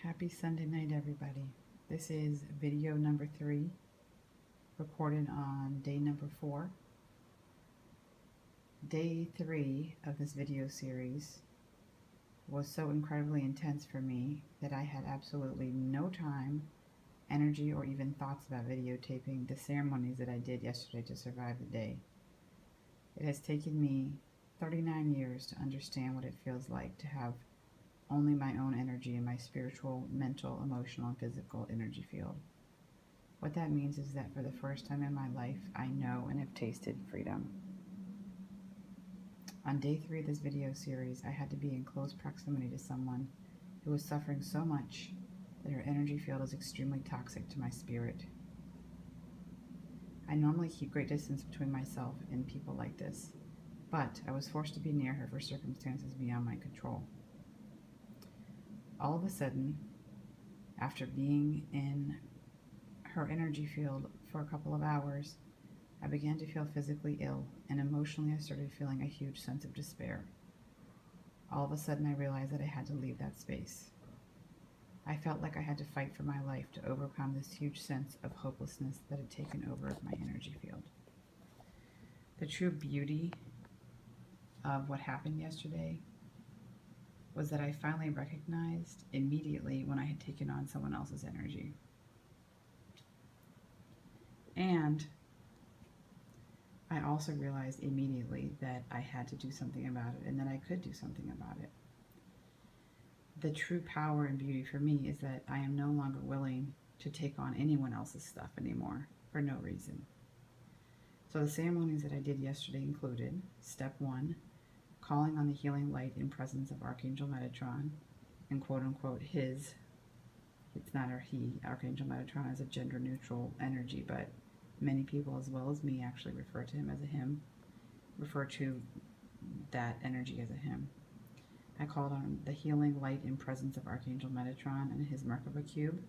Happy Sunday night, everybody. This is video number 3, recorded on day number 4. Day 3 of this video series was so incredibly intense for me that I had absolutely no time, energy, or even thoughts about videotaping the ceremonies that I did yesterday to survive the day. It has taken me 39 years to understand what it feels like to have only my own energy in my spiritual, mental, emotional, and physical energy field. What that means is that for the first time in my life, I know and have tasted freedom. On day 3 of this video series, I had to be in close proximity to someone who was suffering so much that her energy field is extremely toxic to my spirit. I normally keep great distance between myself and people like this, but I was forced to be near her for circumstances beyond my control. All of a sudden, after being in her energy field for a couple of hours, I began to feel physically ill, and emotionally I started feeling a huge sense of despair. All of a sudden I realized that I had to leave that space. I felt like I had to fight for my life to overcome this huge sense of hopelessness that had taken over my energy field. The true beauty of what happened yesterday was that I finally recognized immediately when I had taken on someone else's energy. And I also realized immediately that I had to do something about it and that I could do something about it. The true power and beauty for me is that I am no longer willing to take on anyone else's stuff anymore for no reason. So the ceremonies that I did yesterday included step 1, calling on the healing light in presence of Archangel Metatron, and quote-unquote his, it's not a he, Archangel Metatron is a gender-neutral energy, but many people, as well as me, actually refer to him as a him, refer to that energy as a him. I called on the healing light in presence of Archangel Metatron and his Merkaba cube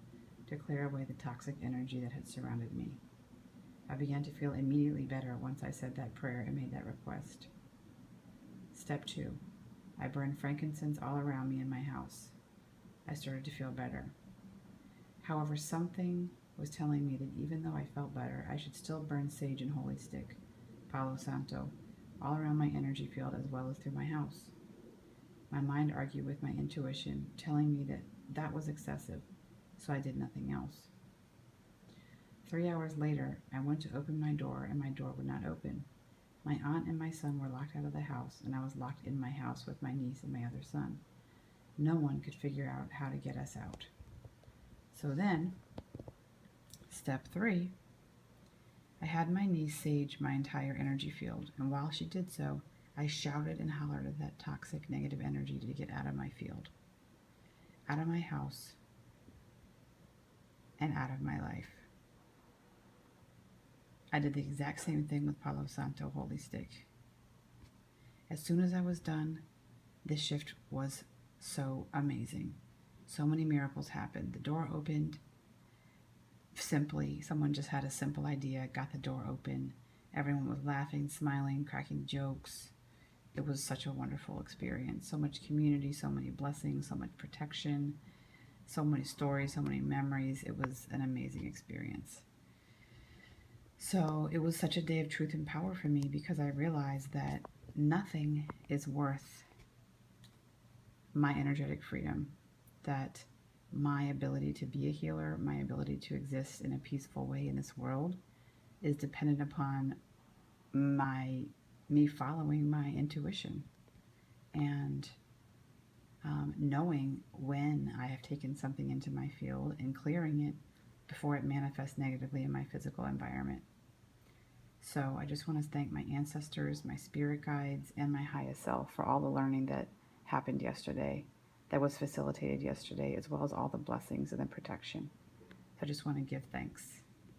to clear away the toxic energy that had surrounded me. I began to feel immediately better once I said that prayer and made that request. Step 2, I burned frankincense all around me in my house. I started to feel better. However, something was telling me that even though I felt better, I should still burn sage and holy stick, Palo Santo, all around my energy field as well as through my house. My mind argued with my intuition, telling me that that was excessive, so I did nothing else. 3 hours later, I went to open my door and my door would not open. My aunt and my son were locked out of the house, and I was locked in my house with my niece and my other son. No one could figure out how to get us out. So then, step 3, I had my niece sage my entire energy field, and while she did so, I shouted and hollered at that toxic negative energy to get out of my field, out of my house, and out of my life. I did the exact same thing with Palo Santo Holy Stick. As soon as I was done, this shift was so amazing. So many miracles happened. The door opened simply. Someone just had a simple idea, got the door open. Everyone was laughing, smiling, cracking jokes. It was such a wonderful experience. So much community, so many blessings, so much protection, so many stories, so many memories. It was an amazing experience. So it was such a day of truth and power for me because I realized that nothing is worth my energetic freedom, that my ability to be a healer, my ability to exist in a peaceful way in this world is dependent upon me following my intuition and knowing when I have taken something into my field and clearing it before it manifests negatively in my physical environment. So I just want to thank my ancestors, my spirit guides, and my highest self for all the learning that happened yesterday, that was facilitated yesterday, as well as all the blessings and the protection. So I just want to give thanks.